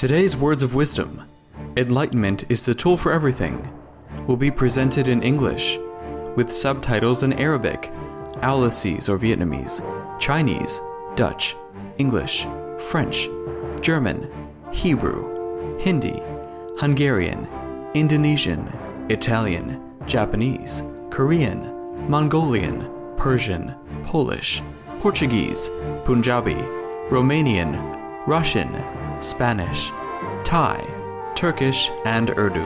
Today's words of wisdom, enlightenment is the tool for everything, will be presented in English, with subtitles in Arabic, Aulacese or Vietnamese, Chinese, Dutch, English, French, German, Hebrew, Hindi, Hungarian, Indonesian, Italian, Japanese, Korean, Mongolian, Persian, Polish, Portuguese, Punjabi, Romanian, Russian, Spanish, Thai, Turkish, and Urdu.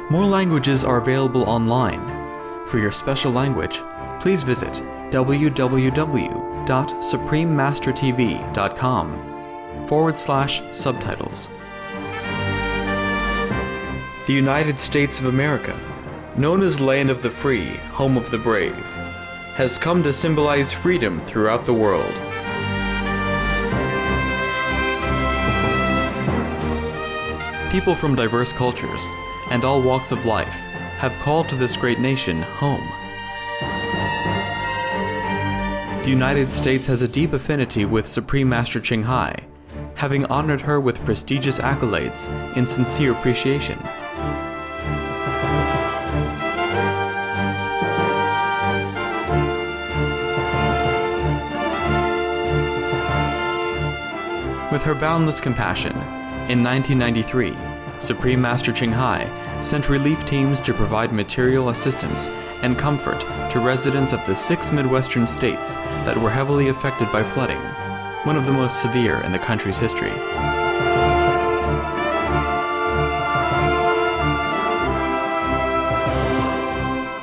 More languages are available online. For your special language, please visit www.suprememastertv.com/subtitles. The United States of America, known as Land of the Free, Home of the Brave, has come to symbolize freedom throughout the world. People from diverse cultures and all walks of life have called to this great nation home. The United States has a deep affinity with Supreme Master Ching Hai, having honored her with prestigious accolades in sincere appreciation. With her boundless compassion, in 1993, Supreme Master Ching Hai sent relief teams to provide material assistance and comfort to residents of the 6 Midwestern states that were heavily affected by flooding, one of the most severe in the country's history.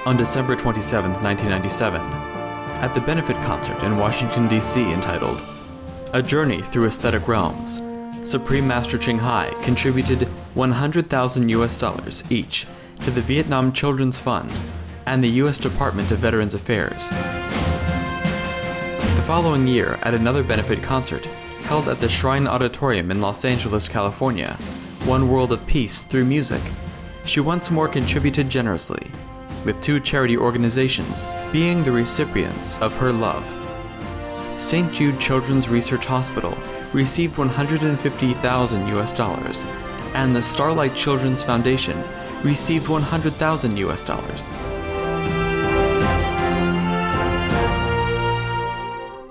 On December 27, 1997, at the benefit concert in Washington, D.C. entitled A Journey Through Aesthetic Realms, Supreme Master Ching Hai contributed $100,000 each to the Vietnam Children's Fund and the U.S. Department of Veterans Affairs. The following year, at another benefit concert held at the Shrine Auditorium in Los Angeles, California, One World of Peace Through Music, she once more contributed generously, with 2 charity organizations being the recipients of her love. St. Jude Children's Research Hospital received $150,000, and the Starlight Children's Foundation received $100,000.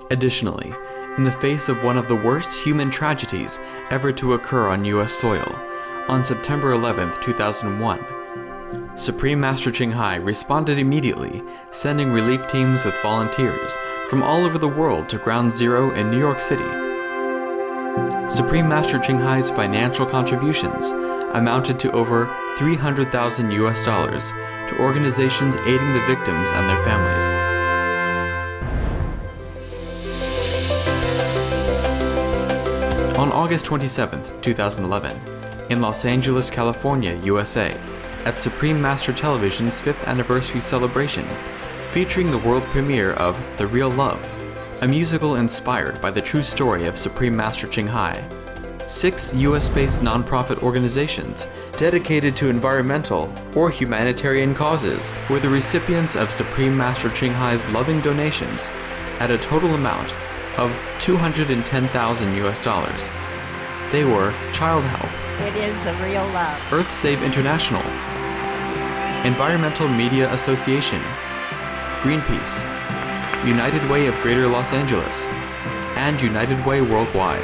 Additionally, in the face of one of the worst human tragedies ever to occur on U.S. soil, on September 11, 2001, Supreme Master Ching Hai responded immediately, sending relief teams with volunteers from all over the world to Ground Zero in New York City. Supreme Master Ching Hai's financial contributions amounted to over $300,000 to organizations aiding the victims and their families. On August 27, 2011, in Los Angeles, California, USA, at Supreme Master Television's 5th anniversary celebration, featuring the world premiere of The Real Love, a musical inspired by the true story of Supreme Master Ching Hai. 6 US-based nonprofit organizations dedicated to environmental or humanitarian causes were the recipients of Supreme Master Ching Hai's loving donations at a total amount of $210,000. They were Child Help, It is the real love, Earth Save International, Environmental Media Association, Greenpeace, United Way of Greater Los Angeles, and United Way Worldwide.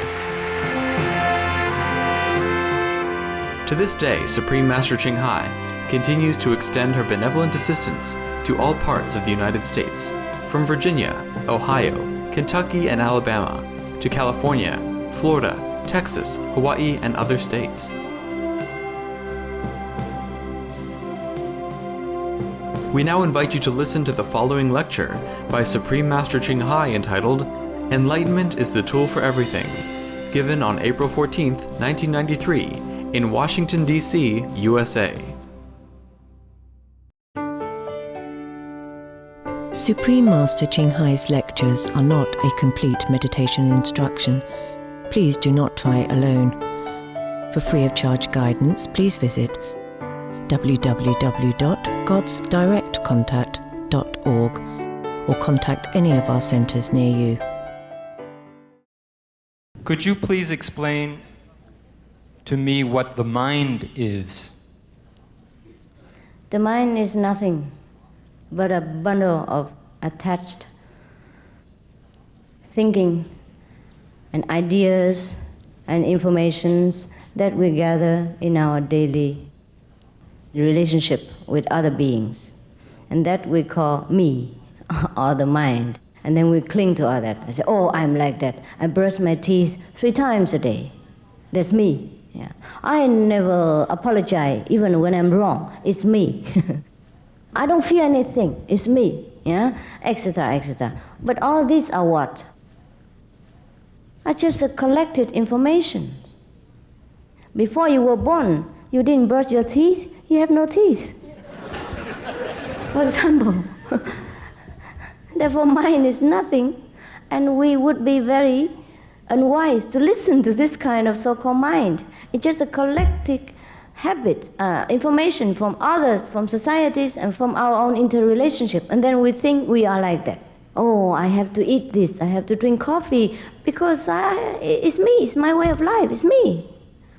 To this day, Supreme Master Ching Hai continues to extend her benevolent assistance to all parts of the United States, from Virginia, Ohio, Kentucky, and Alabama, to California, Florida, Texas, Hawaii, and other states. We now invite you to listen to the following lecture by Supreme Master Ching Hai entitled, Enlightenment is the Tool for Everything, given on April 14, 1993, in Washington, D.C., USA. Supreme Master Ching Hai's lectures are not a complete meditation instruction. Please do not try alone. For free of charge guidance, please visit www.godsdirectcontact.org or contact any of our centers near you. Could you please explain to me what the mind is. The mind is nothing but a bundle of attached thinking and ideas and informations that we gather in our daily relationship with other beings. And that we call me, or the mind. And then we cling to all that. I say, oh, I'm like that. I brush my teeth 3 times a day. That's me. Yeah. I never apologize even when I'm wrong. It's me. I don't fear anything. It's me. Yeah, etc., etc. But all these are what? Are just a collected information. Before you were born, you didn't brush your teeth. You have no teeth. For example. Therefore, mind is nothing, and we would be very unwise to listen to this kind of so-called mind. It's just a collective habit, information from others, from societies, and from our own interrelationship. And then we think we are like that. Oh, I have to eat this, I have to drink coffee, because it's me, it's my way of life, it's me.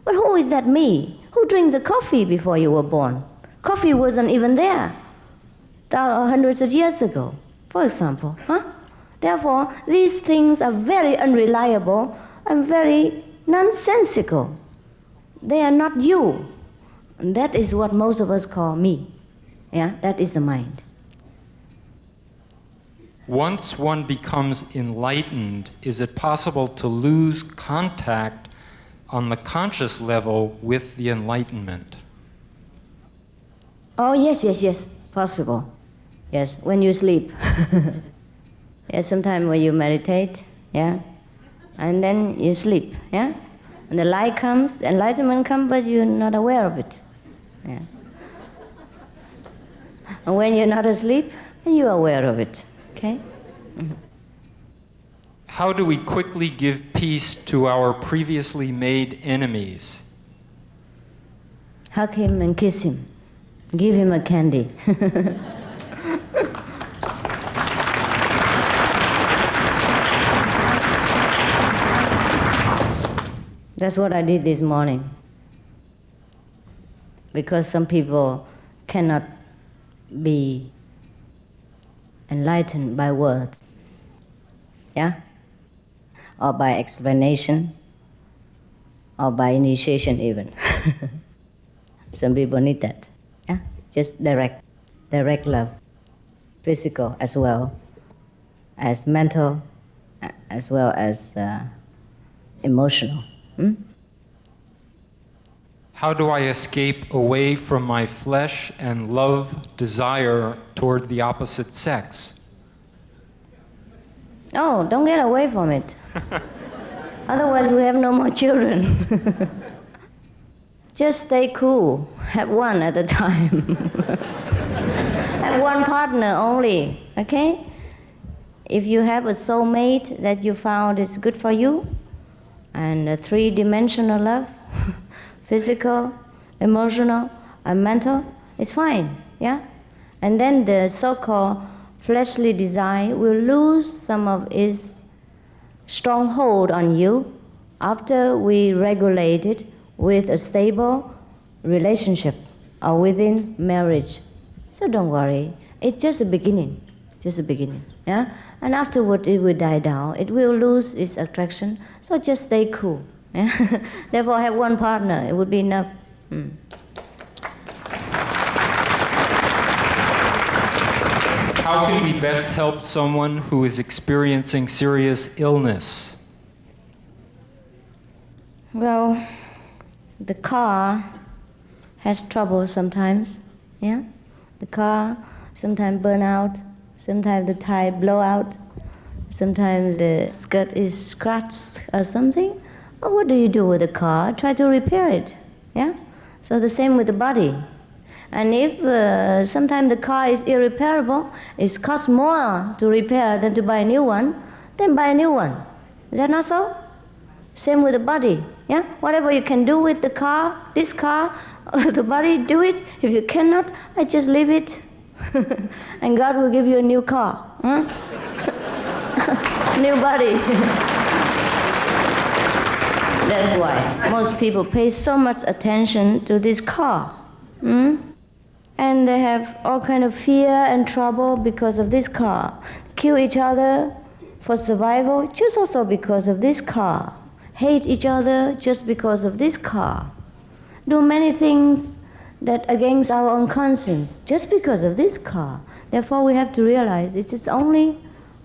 But who is that me? Who drinks the coffee before you were born? Coffee wasn't even there hundreds of years ago, for example. Therefore, these things are very unreliable and very nonsensical. They are not you. And that is what most of us call me. Yeah, that is the mind. Once one becomes enlightened, is it possible to lose contact on the conscious level with the enlightenment? Oh, yes, possible. Yes, when you sleep. Yes, sometimes when you meditate, yeah, and then you sleep, yeah, and the light comes, enlightenment comes, but you're not aware of it, yeah. And when you're not asleep, you're aware of it, okay? Mm-hmm. How do we quickly give peace to our previously made enemies? Hug him and kiss him. Give him a candy. That's what I did this morning. Because some people cannot be enlightened by words, yeah? Or by explanation, or by initiation even. Some people need that, yeah? Just direct love, physical as well as mental, as well as emotional. How do I escape away from my flesh and love desire toward the opposite sex? Oh, don't get away from it. Otherwise we have no more children. Just stay cool. Have one at a time. Have one partner only, okay? If you have a soulmate that you found is good for you, and a 3-dimensional love, physical, emotional, and mental, it's fine, yeah? And then the so-called fleshly desire will lose some of its stronghold on you after we regulate it with a stable relationship or within marriage. So don't worry, it's just a beginning, yeah? And afterward it will die down, it will lose its attraction, so just stay cool. Yeah? Therefore have one partner, it would be enough. How can we best help someone who is experiencing serious illness? Well, the car has trouble sometimes, yeah? The car sometimes burn out, sometimes the tire blow out, sometimes the skirt is scratched or something. Well, what do you do with the car? Try to repair it, yeah? So the same with the body. And if sometimes the car is irreparable, it costs more to repair than to buy a new one, then buy a new one. Is that not so? Same with the body, yeah? Whatever you can do with the car, this car, the body, do it. If you cannot, I just leave it. And God will give you a new car, huh? New body. That's why most people pay so much attention to this car. And they have all kind of fear and trouble because of this car. Kill each other for survival just also because of this car. Hate each other just because of this car. Do many things that against our own conscience just because of this car. Therefore we have to realize it is only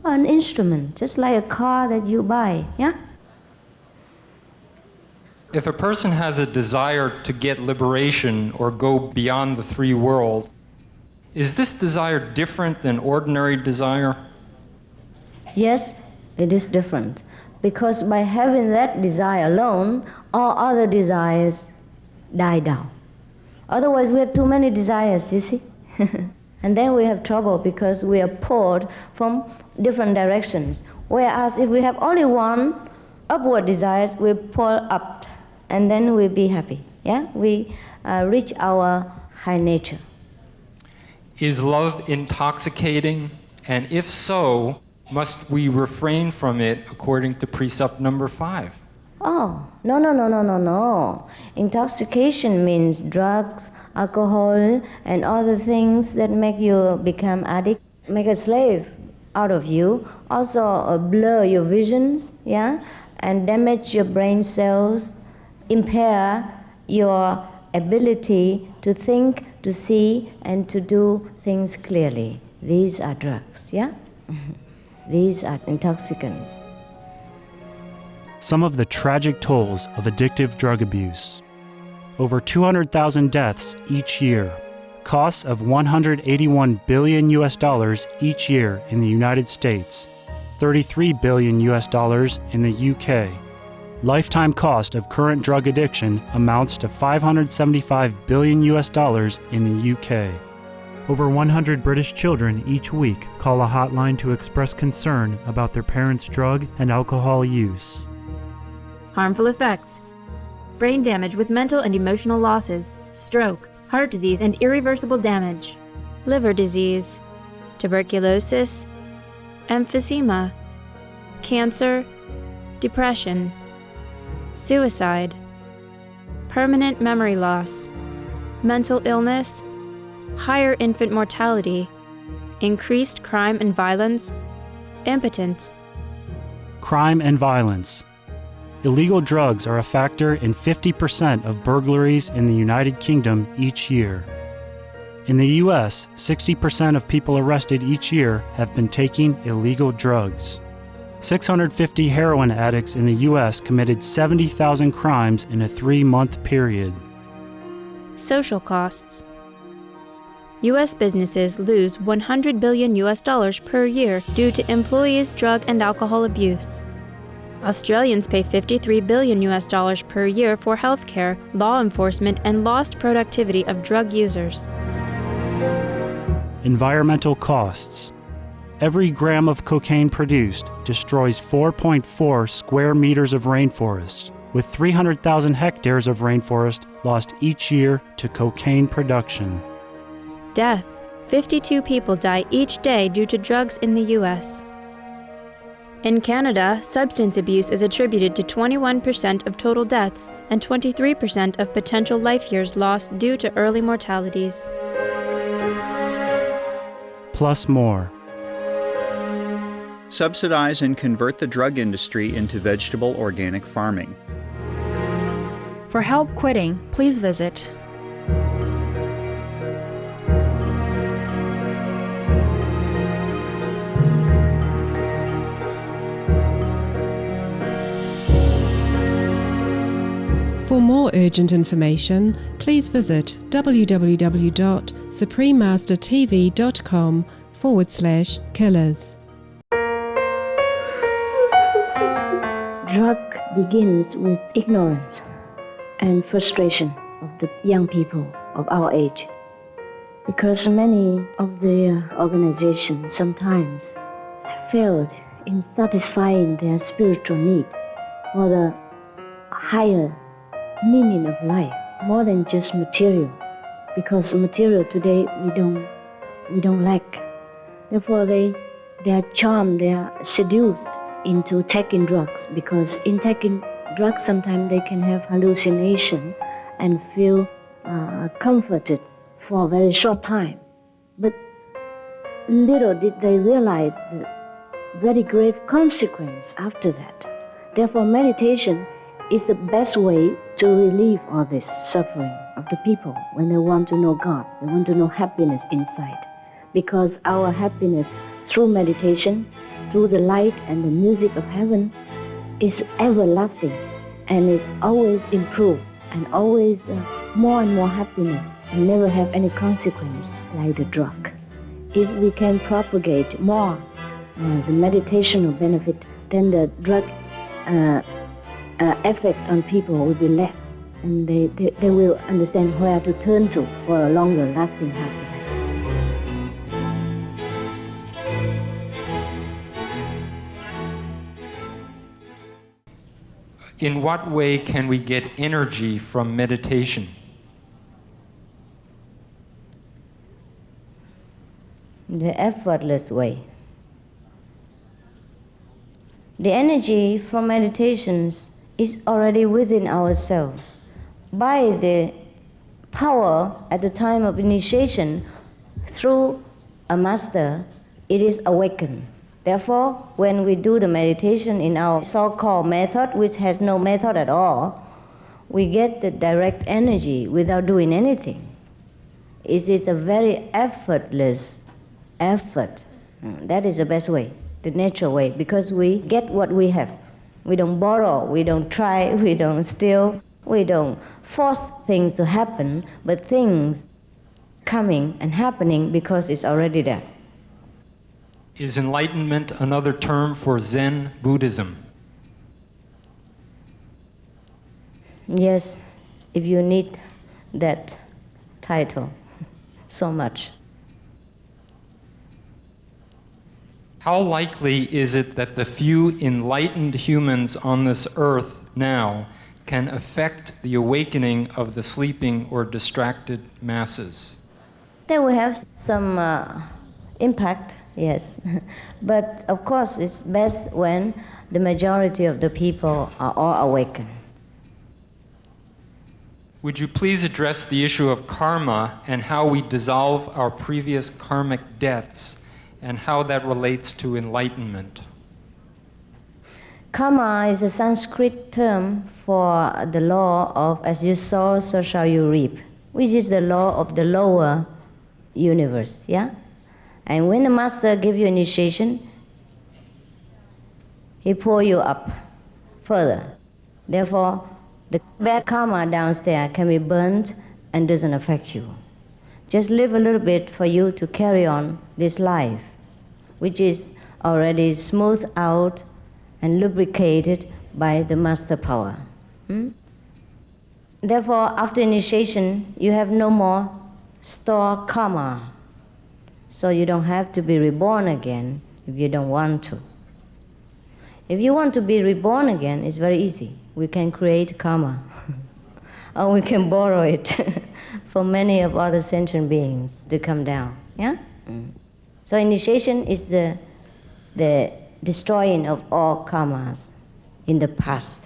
an instrument, just like a car that you buy, yeah? If a person has a desire to get liberation or go beyond the three worlds, is this desire different than ordinary desire? Yes, it is different. Because by having that desire alone, all other desires die down. Otherwise, we have too many desires, you see? And then we have trouble because we are pulled from different directions. Whereas if we have only one upward desire, we pull up. And then we'll be happy, yeah? We reach our high nature. Is love intoxicating? And if so, must we refrain from it according to precept number 5? Oh, no. Intoxication means drugs, alcohol, and other things that make you become addict, make a slave out of you. Also blur your visions, yeah? And damage your brain cells, impair your ability to think, to see, and to do things clearly. These are drugs, yeah? These are intoxicants. Some of the tragic tolls of addictive drug abuse. Over 200,000 deaths each year. Costs of $181 billion each year in the United States. $33 billion in the UK. Lifetime cost of current drug addiction amounts to $575 billion in the UK. Over 100 British children each week call a hotline to express concern about their parents' drug and alcohol use. Harmful effects: brain damage with mental and emotional losses, stroke, heart disease and irreversible damage, liver disease, tuberculosis, emphysema, cancer, depression, suicide, permanent memory loss, mental illness, higher infant mortality, increased crime and violence, impotence. Crime and violence. Illegal drugs are a factor in 50% of burglaries in the United Kingdom each year. In the U.S., 60% of people arrested each year have been taking illegal drugs. 650 heroin addicts in the U.S. committed 70,000 crimes in a 3-month period. Social costs. U.S. businesses lose $100 billion per year due to employees' drug and alcohol abuse. Australians pay $53 billion per year for healthcare, law enforcement, and lost productivity of drug users. Environmental costs. Every gram of cocaine produced destroys 4.4 square meters of rainforest, with 300,000 hectares of rainforest lost each year to cocaine production. Death. 52 people die each day due to drugs in the U.S. In Canada, substance abuse is attributed to 21% of total deaths and 23% of potential life years lost due to early mortalities. Plus more. Subsidize and convert the drug industry into vegetable organic farming. For help quitting, please visit For more urgent information, please visit www.suprememastertv.com/killers. Drug begins with ignorance and frustration of the young people of our age. Because many of the organizations sometimes have failed in satisfying their spiritual need for the higher meaning of life, more than just material. Because material today we don't lack. Therefore they are charmed, they are seduced into taking drugs, because in taking drugs, sometimes they can have hallucination and feel comforted for a very short time. But little did they realize the very grave consequence after that. Therefore, meditation is the best way to relieve all this suffering of the people when they want to know God, they want to know happiness inside. Because our happiness through meditation, through the light and the music of heaven, is everlasting and is always improved and always more and more happiness and never have any consequence like the drug. If we can propagate more the meditational benefit, then the drug effect on people will be less, and they will understand where to turn to for a longer lasting happiness. In what way can we get energy from meditation? The effortless way. The energy from meditations is already within ourselves. By the power at the time of initiation, through a master, it is awakened. Therefore, when we do the meditation in our so-called method, which has no method at all, we get the direct energy without doing anything. It is a very effortless effort. That is the best way, the natural way, because we get what we have. We don't borrow, we don't try, we don't steal, we don't force things to happen, but things coming and happening because it's already there. Is enlightenment another term for Zen Buddhism? Yes, if you need that title so much. How likely is it that the few enlightened humans on this earth now can affect the awakening of the sleeping or distracted masses? They will have some impact, yes. But of course, it's best when the majority of the people are all awakened. Would you please address the issue of karma and how we dissolve our previous karmic debts and how that relates to enlightenment? Karma is a Sanskrit term for the law of as you sow, so shall you reap, which is the law of the lower universe, yeah? And when the master gives you initiation, he pulls you up further. Therefore, the bad karma downstairs can be burnt and doesn't affect you. Just live a little bit for you to carry on this life, which is already smoothed out and lubricated by the master power. Therefore, after initiation, you have no more stored karma. So you don't have to be reborn again if you don't want to. If you want to be reborn again, it's very easy. We can create karma. Or we can borrow it for many of other sentient beings to come down. Yeah? So initiation is the destroying of all karmas in the past.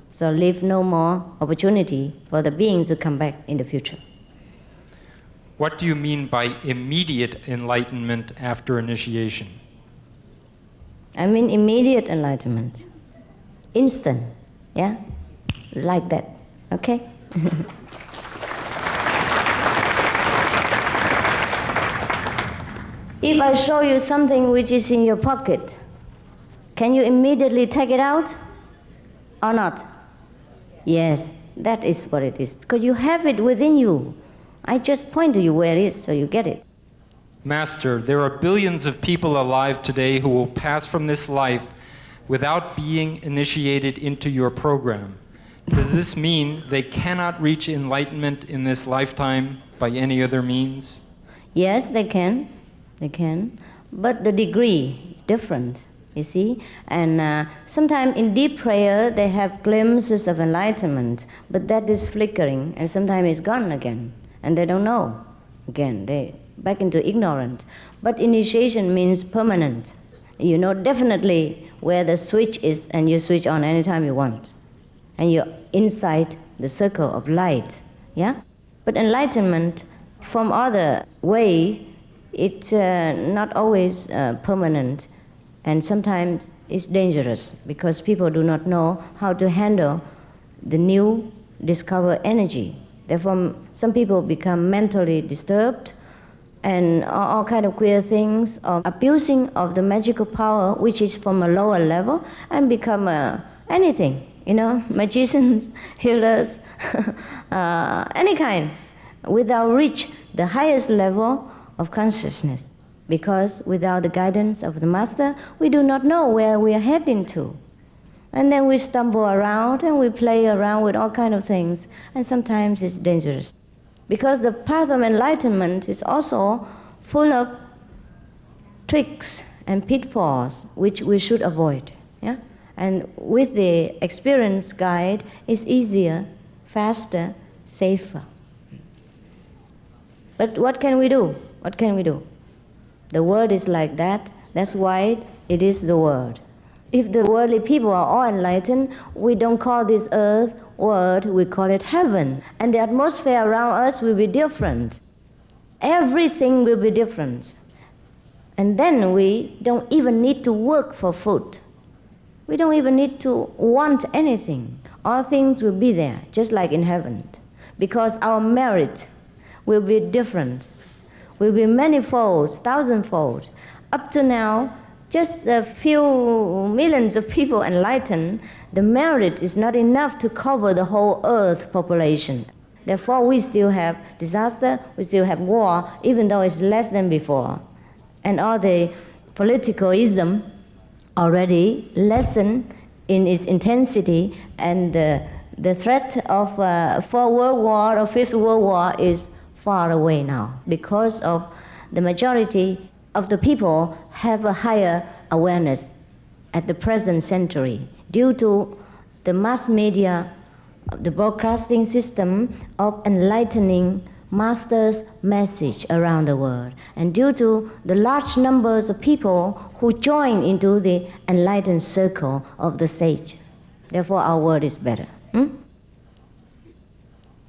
So leave no more opportunity for the beings to come back in the future. What do you mean by immediate enlightenment after initiation? I mean immediate enlightenment. Instant, yeah? Like that, okay? If I show you something which is in your pocket, can you immediately take it out or not? Yes, that is what it is, because you have it within you. I just point to you where it is, so you get it. Master, there are billions of people alive today who will pass from this life without being initiated into your program. Does this mean they cannot reach enlightenment in this lifetime by any other means? Yes, they can. They can. But the degree is different, you see. And sometimes in deep prayer, they have glimpses of enlightenment, but that is flickering, and sometimes it's gone again. And they don't know. Again, they back into ignorance. But initiation means permanent. You know definitely where the switch is, and you switch on anytime you want. and you're inside the circle of light. Yeah? But enlightenment from other ways, it's not always permanent, and sometimes it's dangerous because people do not know how to handle the new discovered energy. Therefore, some people become mentally disturbed and all kind of queer things, or abusing of the magical power which is from a lower level and become anything, magicians, healers, any kind, without reach the highest level of consciousness. Because without the guidance of the Master, we do not know where we are heading to. And then we stumble around and we play around with all kinds of things, and sometimes it's dangerous. Because the path of enlightenment is also full of tricks and pitfalls which we should avoid. Yeah? And with the experienced guide, it's easier, faster, safer. But what can we do? What can we do? The world is like that. That's why it is the world. If the worldly people are all enlightened, we don't call this earth world, we call it heaven. And the atmosphere around us will be different. Everything will be different. And then we don't even need to work for food. We don't even need to want anything. All things will be there, just like in heaven. Because our merit will be different, will be manifold, thousandfold. Up to now, just a few millions of people enlightened, the merit is not enough to cover the whole earth population. Therefore, we still have disaster, we still have war, even though it's less than before. And all the politicalism already lessened in its intensity, and the threat of Fourth World War or Fifth World War is far away now, because of the majority of the people have a higher awareness at the present century due to the mass media, the broadcasting system of enlightening Master's message around the world, and due to the large numbers of people who join into the enlightened circle of the sage. Therefore, our world is better.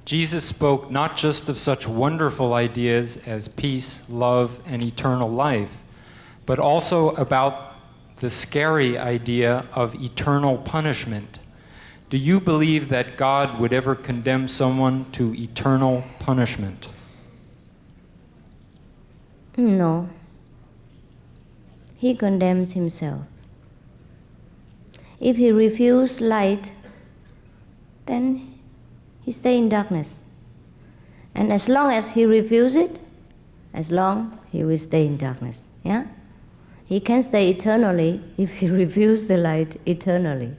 Jesus spoke not just of such wonderful ideas as peace, love, and eternal life, but also about the scary idea of eternal punishment. Do you believe that God would ever condemn someone to eternal punishment? No. He condemns himself. If he refuses light, then he stays in darkness. And as long as he refuses it, as long he will stay in darkness. Yeah? He can stay eternally if he refuses the light eternally.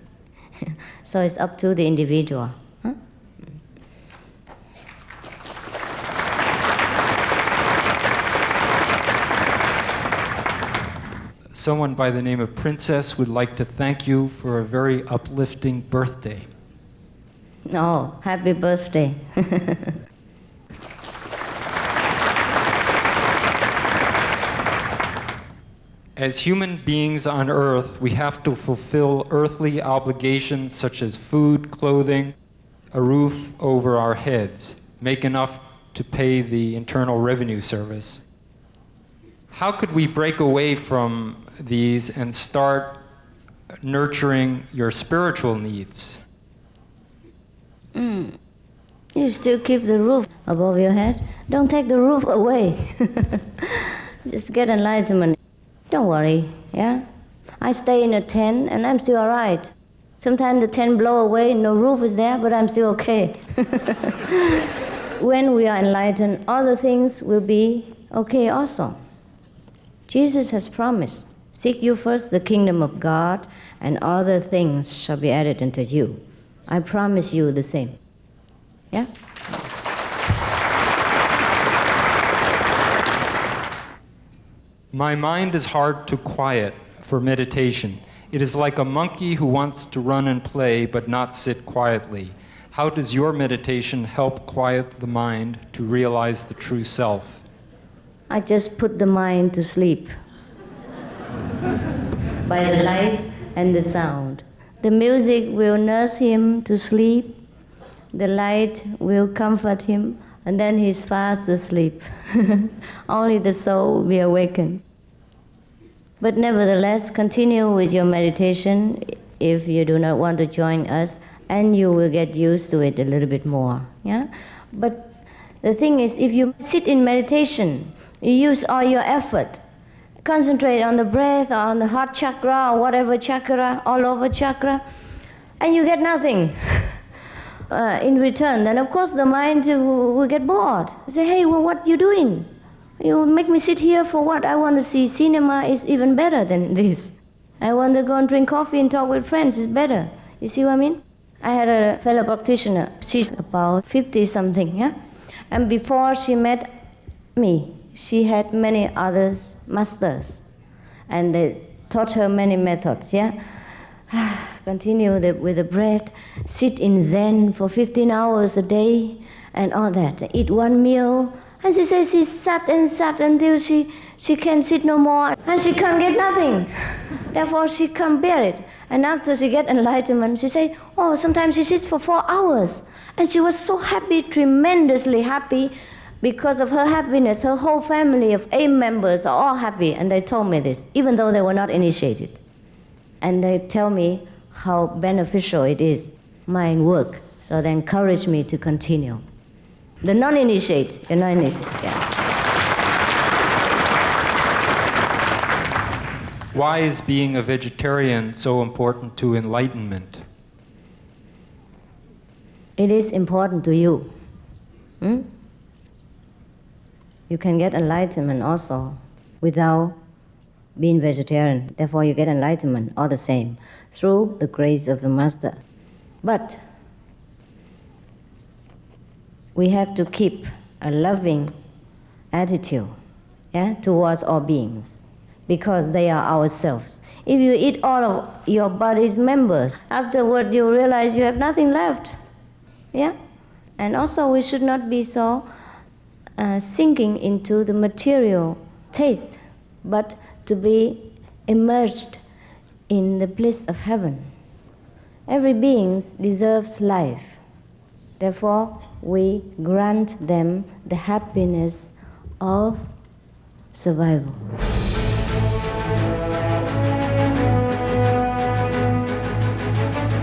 So it's up to the individual. Huh? Someone by the name of Princess would like to thank you for a very uplifting birthday. Oh, happy birthday. As human beings on earth, we have to fulfill earthly obligations such as food, clothing, a roof over our heads, make enough to pay the Internal Revenue Service. How could we break away from these and start nurturing your spiritual needs? You still keep the roof above your head. Don't take the roof away. Just get enlightenment. Don't worry, yeah? I stay in a tent and I'm still all right. Sometimes the tent blow away, no roof is there, but I'm still okay. When we are enlightened, other things will be okay also. Jesus has promised, seek you first the kingdom of God, and other things shall be added unto you. I promise you the same. Yeah? My mind is hard to quiet for meditation. It is like a monkey who wants to run and play but not sit quietly. How does your meditation help quiet the mind to realize the true self? I just put the mind to sleep by the light and the sound. The music will nurse him to sleep. The light will comfort him, and then he's fast asleep. Only the soul will be awakened. But nevertheless, continue with your meditation if you do not want to join us, and you will get used to it a little bit more. Yeah? But the thing is, if you sit in meditation, you use all your effort, concentrate on the breath or on the heart chakra or whatever chakra, all over chakra, and you get nothing in return, then of course the mind will get bored. Say, hey, well, what are you doing? You make me sit here for what? I want to see cinema is even better than this. I want to go and drink coffee and talk with friends, it's better. You see what I mean? I had a fellow practitioner, she's about 50-something, yeah? And before she met me, she had many other masters, and they taught her many methods, yeah? Continue with the breath, sit in Zen for 15 hours a day, and all that. Eat one meal, and she says she sat until she can sit no more, and she can't get nothing. Therefore, she can't bear it. And after she get enlightenment, she said, oh, sometimes she sits for 4 hours. And she was so happy, tremendously happy. Because of her happiness, her whole family of 8 members are all happy. And they told me this, even though they were not initiated. And they tell me how beneficial it is, my work. So they encourage me to continue. The non-initiates, you're not initiated, yeah. Why is being a vegetarian so important to enlightenment? It is important to you. You can get enlightenment also without being vegetarian. Therefore, you get enlightenment all the same through the grace of the Master. But we have to keep a loving attitude, yeah, towards all beings, because they are ourselves. If you eat all of your body's members, afterward you realize you have nothing left. Yeah? And also we should not be so sinking into the material taste, but to be immersed in the bliss of heaven. Every being deserves life. Therefore, we grant them the happiness of survival.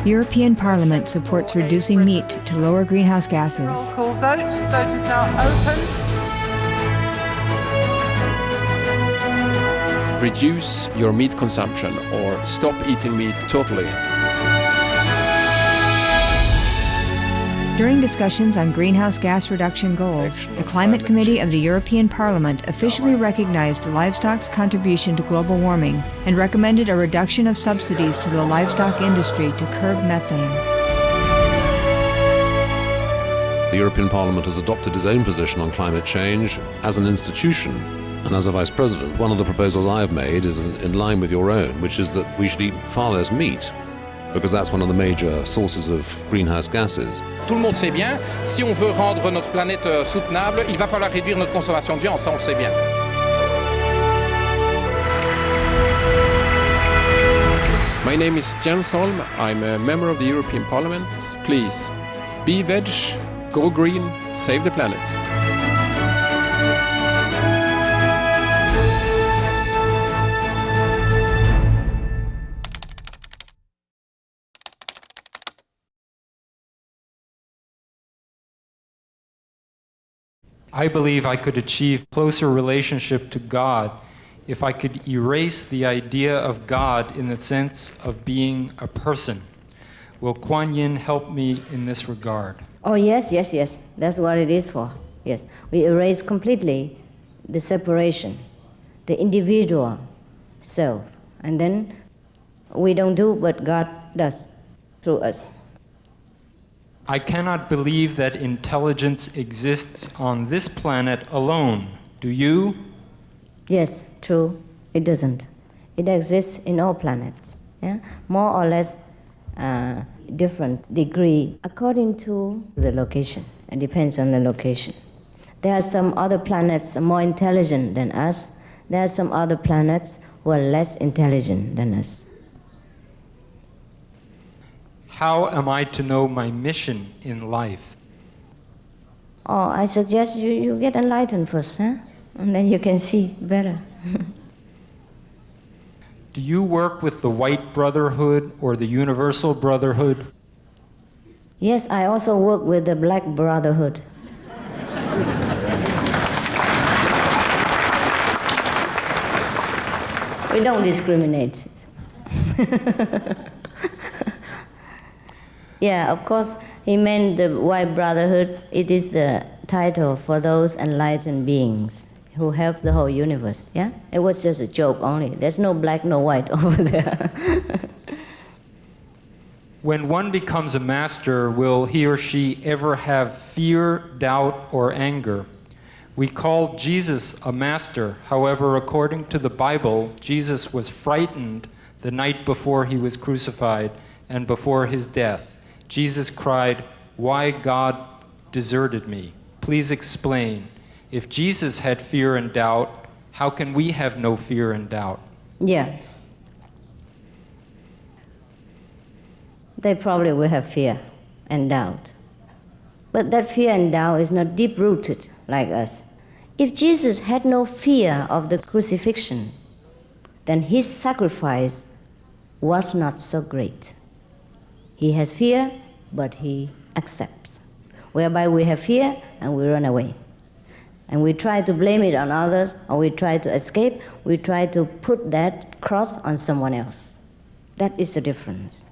European Parliament supports reducing meat to lower greenhouse gases. Roll call vote. Vote is now open. Reduce your meat consumption or stop eating meat totally. During discussions on greenhouse gas reduction goals, the Climate Committee of the European Parliament officially recognized livestock's contribution to global warming and recommended a reduction of subsidies to the livestock industry to curb methane. The European Parliament has adopted its own position on climate change as an institution. And as a Vice President, one of the proposals I have made is in line with your own, which is that we should eat far less meat, because that's one of the major sources of greenhouse gases. Tout le monde sait bien, si on veut rendre notre planète soutenable, il va falloir réduire notre consommation de viande, ça on le sait bien. My name is Jens Holm. I'm a member of the European Parliament. Please, be veg, go green, save the planet. I believe I could achieve closer relationship to God if I could erase the idea of God in the sense of being a person. Will Kuan Yin help me in this regard? Oh, yes, yes, yes. That's what it is for. Yes. We erase completely the separation, the individual self. And then we don't do what God does through us. I cannot believe that intelligence exists on this planet alone. Do you? Yes, true. It doesn't. It exists in all planets. Yeah? More or less different degree according to the location. It depends on the location. There are some other planets more intelligent than us. There are some other planets who are less intelligent than us. How am I to know my mission in life? Oh, I suggest you get enlightened first, huh? And then you can see better. Do you work with the White Brotherhood or the Universal Brotherhood? Yes, I also work with the Black Brotherhood. We don't discriminate. Yeah, of course, he meant the White Brotherhood. It is the title for those enlightened beings who help the whole universe, yeah? It was just a joke only. There's no black, no white over there. When one becomes a master, will he or she ever have fear, doubt, or anger? We call Jesus a master. However, according to the Bible, Jesus was frightened the night before he was crucified and before his death. Jesus cried, "Why God deserted me? Please explain. If Jesus had fear and doubt, how can we have no fear and doubt?" Yeah. They probably will have fear and doubt. But that fear and doubt is not deep-rooted like us. If Jesus had no fear of the crucifixion, then his sacrifice was not so great. He has fear, but he accepts. Whereby we have fear and we run away. And we try to blame it on others, or we try to escape, we try to put that cross on someone else. That is the difference.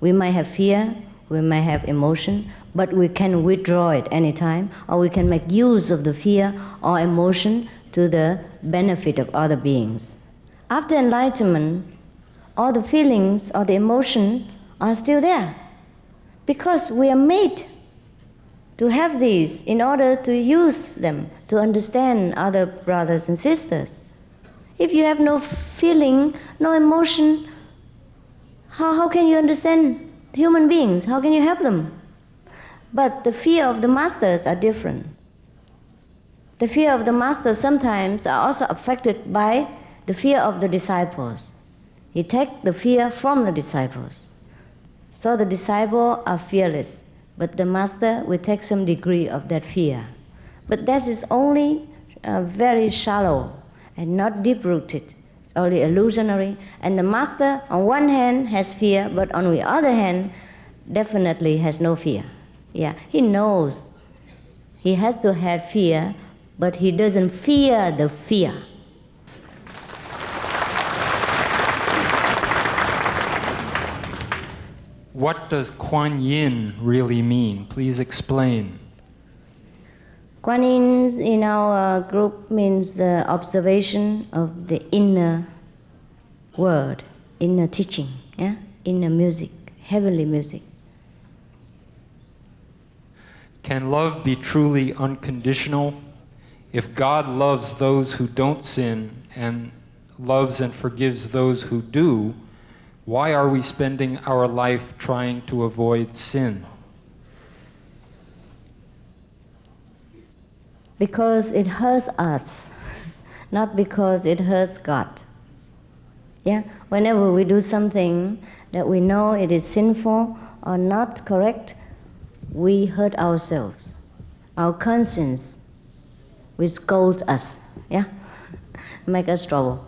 We might have fear, we might have emotion, but we can withdraw it anytime, or we can make use of the fear or emotion to the benefit of other beings. After enlightenment, all the feelings or the emotion are still there, because we are made to have these in order to use them to understand other brothers and sisters. If you have no feeling, no emotion, how can you understand human beings? How can you help them? But the fear of the masters are different. The fear of the masters sometimes are also affected by the fear of the disciples. He takes the fear from the disciples. So the disciples are fearless, but the master will take some degree of that fear. But that is only very shallow and not deep-rooted. It's only illusionary. And the master, on one hand, has fear, but on the other hand, definitely has no fear. Yeah, he knows he has to have fear, but he doesn't fear the fear. What does Kuan Yin really mean? Please explain. Kuan Yin in our group means the observation of the inner word, inner teaching, yeah? Inner music, heavenly music. Can love be truly unconditional? If God loves those who don't sin and loves and forgives those who do, why are we spending our life trying to avoid sin? Because it hurts us, not because it hurts God. Yeah? Whenever we do something that we know it is sinful or not correct, we hurt ourselves. Our conscience will scold us, yeah? Make us trouble.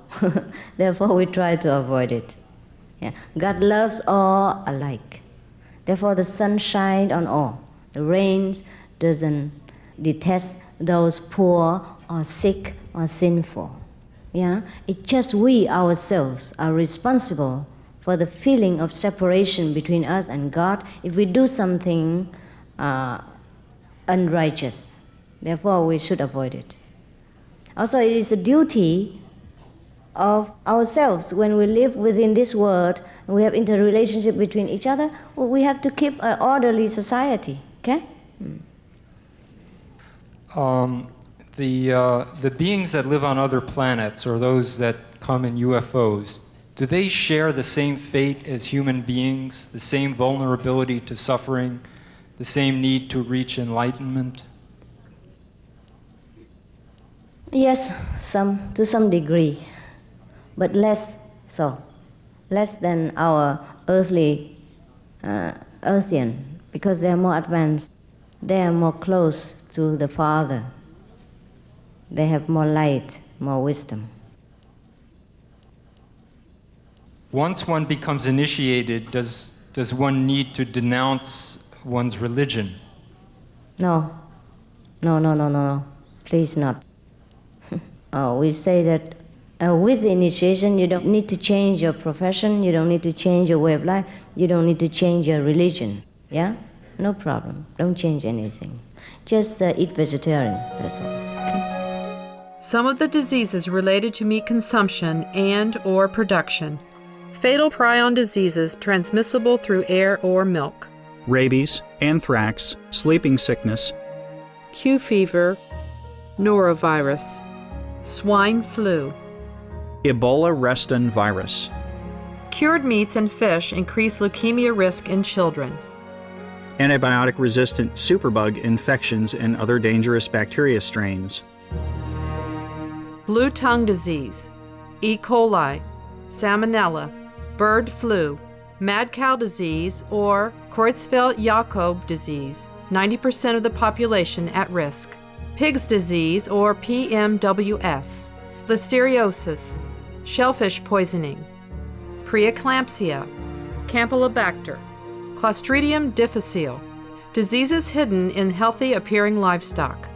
Therefore, we try to avoid it. Yeah. God loves all alike. Therefore, the sun shines on all. The rain doesn't detest those poor or sick or sinful. Yeah? It's just we ourselves are responsible for the feeling of separation between us and God if we do something unrighteous. Therefore, we should avoid it. Also, it is a duty of ourselves when we live within this world and we have interrelationship between each other, we have to keep an orderly society, okay? The beings that live on other planets or those that come in UFOs, do they share the same fate as human beings, the same vulnerability to suffering, the same need to reach enlightenment? Yes, to some degree, but less so. Less than our earthly earthian because they are more advanced. They are more close to the Father. They have more light, more wisdom. Once one becomes initiated, does one need to denounce one's religion? No. No. Please not. We say that with the initiation, you don't need to change your profession, you don't need to change your way of life, you don't need to change your religion. Yeah? No problem. Don't change anything. Just eat vegetarian, that's all. Okay? Some of the diseases related to meat consumption and/or production. Fatal prion diseases transmissible through air or milk. Rabies, anthrax, sleeping sickness, Q fever, norovirus, swine flu. Ebola reston virus. Cured meats and fish increase leukemia risk in children. Antibiotic-resistant superbug infections and other dangerous bacteria strains. Blue tongue disease, E. coli, salmonella, bird flu, mad cow disease, or Creutzfeldt-Jakob disease, 90% of the population at risk. Pig's disease, or PMWS, listeriosis, shellfish poisoning, preeclampsia, Campylobacter, Clostridium difficile, diseases hidden in healthy-appearing livestock.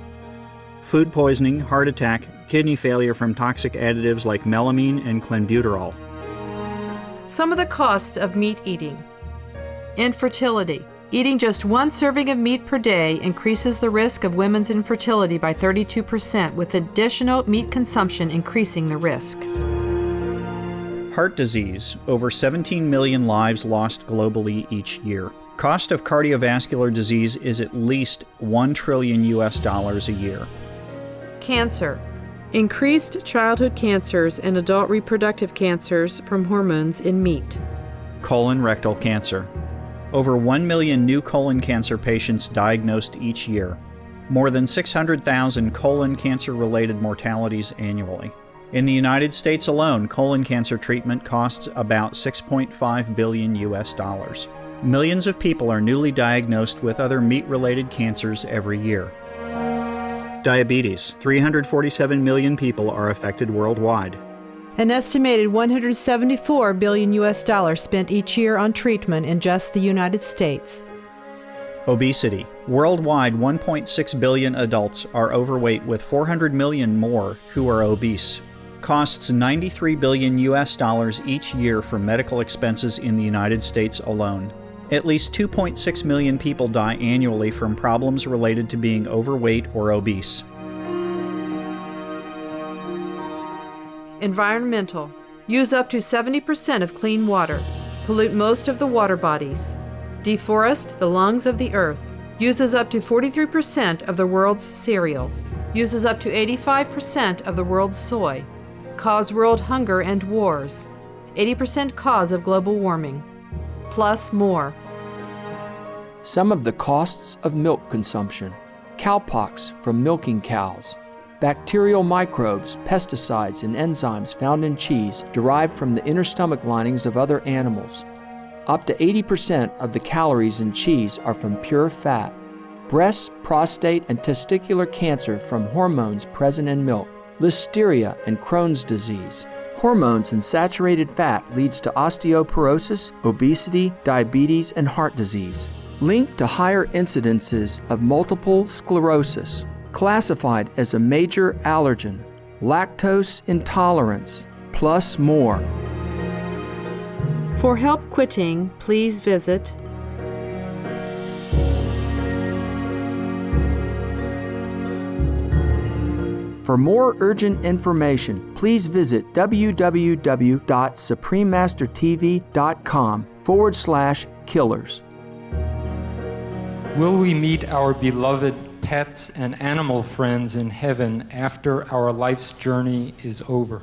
Food poisoning, heart attack, kidney failure from toxic additives like melamine and clenbuterol. Some of the costs of meat eating. Infertility. Eating just one serving of meat per day increases the risk of women's infertility by 32%, with additional meat consumption increasing the risk. Heart disease. Over 17 million lives lost globally each year. Cost of cardiovascular disease is at least $1 trillion a year. Cancer. Increased childhood cancers and adult reproductive cancers from hormones in meat. Colon rectal cancer. Over 1 million new colon cancer patients diagnosed each year. More than 600,000 colon cancer-related mortalities annually. In the United States alone, colon cancer treatment costs about $6.5 billion. Millions of people are newly diagnosed with other meat-related cancers every year. Diabetes. 347 million people are affected worldwide. An estimated $174 billion spent each year on treatment in just the United States. Obesity. Worldwide, 1.6 billion adults are overweight, with 400 million more who are obese. Costs $93 billion each year for medical expenses in the United States alone. At least 2.6 million people die annually from problems related to being overweight or obese. Environmental. Use up to 70% of clean water. Pollute most of the water bodies. Deforest the lungs of the earth. Uses up to 43% of the world's cereal. Uses up to 85% of the world's soy. Cause world hunger and wars. 80% cause of global warming. Plus more. Some of the costs of milk consumption. Cowpox from milking cows. Bacterial microbes, pesticides, and enzymes found in cheese derived from the inner stomach linings of other animals. Up to 80% of the calories in cheese are from pure fat. Breast, prostate, and testicular cancer from hormones present in milk. Listeria and Crohn's disease. Hormones in saturated fat leads to osteoporosis, obesity, diabetes, and heart disease. Linked to higher incidences of multiple sclerosis. Classified as a major allergen. Lactose intolerance. Plus more. For help quitting, please visit For more urgent information, please visit www.suprememastertv.com/killers. Will we meet our beloved pets and animal friends in heaven after our life's journey is over?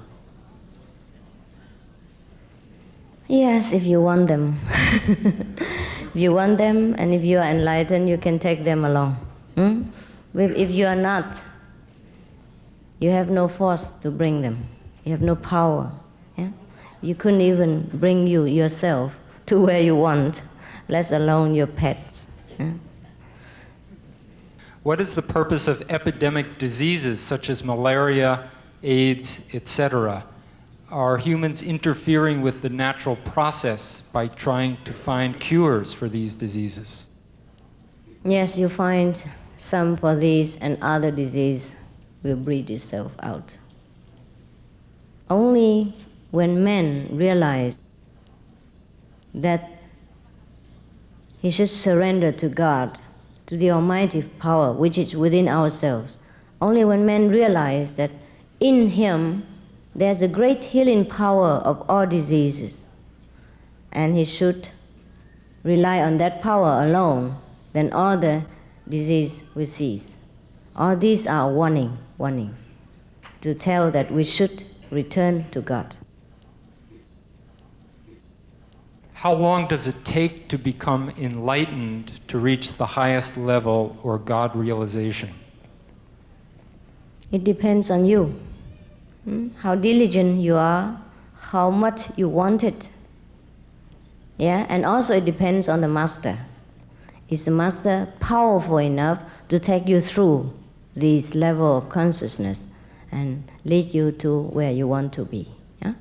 Yes, if you want them. If you want them, and if you are enlightened, you can take them along. If you are not, you have no force to bring them. You have no power. Yeah? You couldn't even bring yourself to where you want, let alone your pets. What is the purpose of epidemic diseases such as malaria, AIDS, etc.? Are humans interfering with the natural process by trying to find cures for these diseases? Yes, you find some for these and other disease will breed itself out. Only when men realize that he should surrender to God, to the almighty power which is within ourselves, only when men realize that in him there's a great healing power of all diseases, and he should rely on that power alone, then all the disease will cease. All these are warning to tell that we should return to God. How long does it take to become enlightened to reach the highest level or God realization? It depends on you. How diligent you are, how much you want it. Yeah, and also it depends on the master. Is the master powerful enough to take you through this level of consciousness and lead you to where you want to be? Yeah?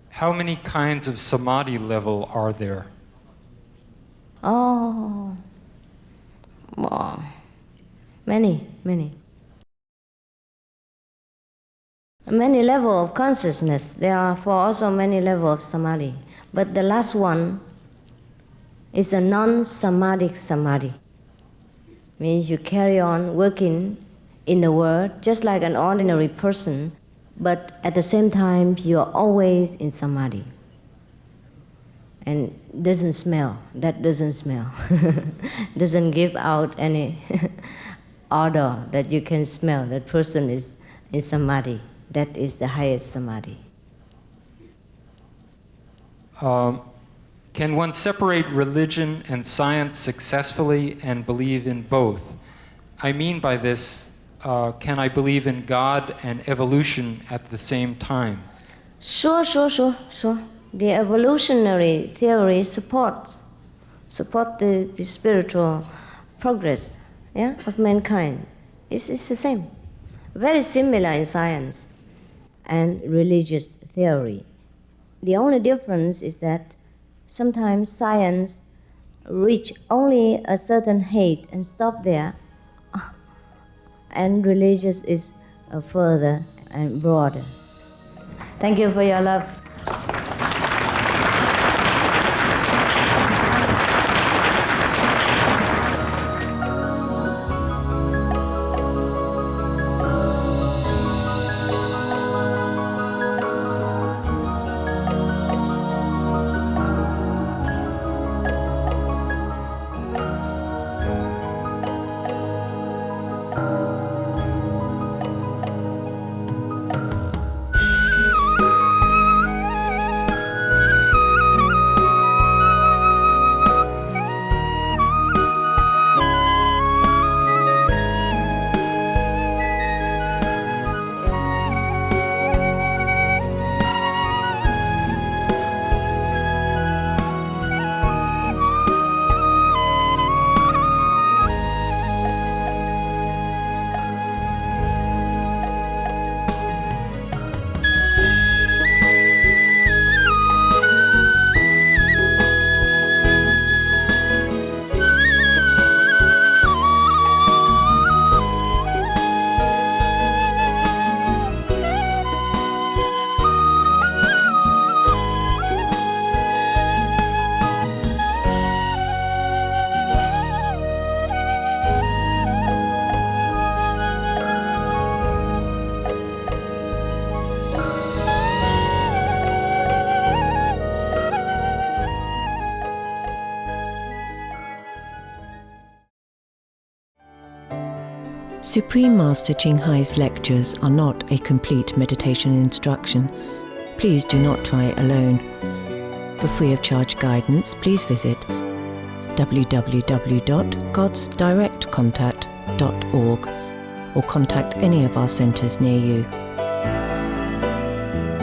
How many kinds of samadhi level are there? Oh, wow. Many. Many levels of consciousness. There are also many levels of samadhi. But the last one is a non-samadhic samadhi. Means you carry on working in the world just like an ordinary person, but at the same time you are always in samadhi. And doesn't smell. That doesn't smell. Doesn't give out any odor that you can smell. That person is in samadhi. That is the highest samadhi. Can one separate religion and science successfully and believe in both? I mean by this, can I believe in God and evolution at the same time? Sure. The evolutionary theory support the spiritual progress, yeah, of mankind. It's the same. Very similar in science and religious theory. The only difference is that sometimes science reach only a certain height and stop there, and religious is further and broader. Thank you for your love. Supreme Master Ching Hai's lectures are not a complete meditation instruction. Please do not try alone. For free of charge guidance, please visit www.godsdirectcontact.org or contact any of our centers near you.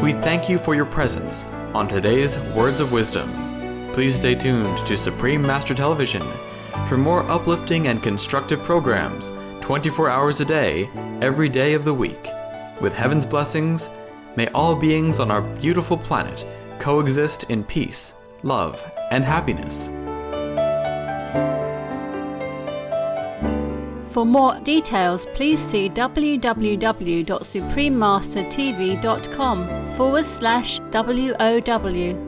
We thank you for your presence. on today's Words of Wisdom. Please stay tuned to Supreme Master Television for more uplifting and constructive programs 24 hours a day, every day of the week. With heaven's blessings, may all beings on our beautiful planet coexist in peace, love, and happiness. For more details, please see www.suprememastertv.com/WOW.